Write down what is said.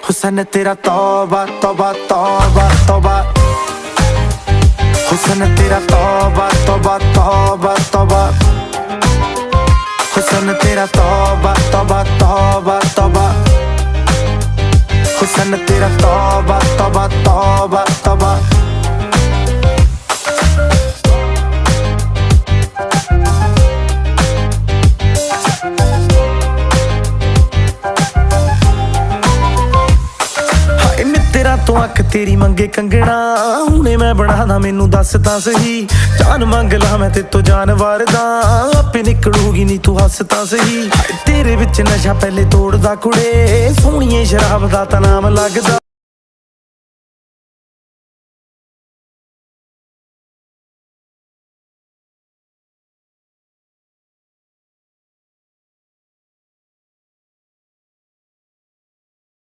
हुसन तेरा तौबा तौबा तौबा तौबा, हुसन तेरा तौबा तौबा तौबा तौबा, हुसन तेरा तौबा तौबा तौबा तौबा, हुसन तेरा तौबा तौबा तौबा तौबा। तेरा तो अख तेरी मंगे कंगना, हुणे मैं बनादा मैनू दस तां सही। जान मंग ला मैं ते तो जानवर दा, आपे निकलूगी नी तू हस तां सही। तेरे विच नशा पहले तोड़दा कुड़े, सोहणीए शराब दा तां नाम लगदा।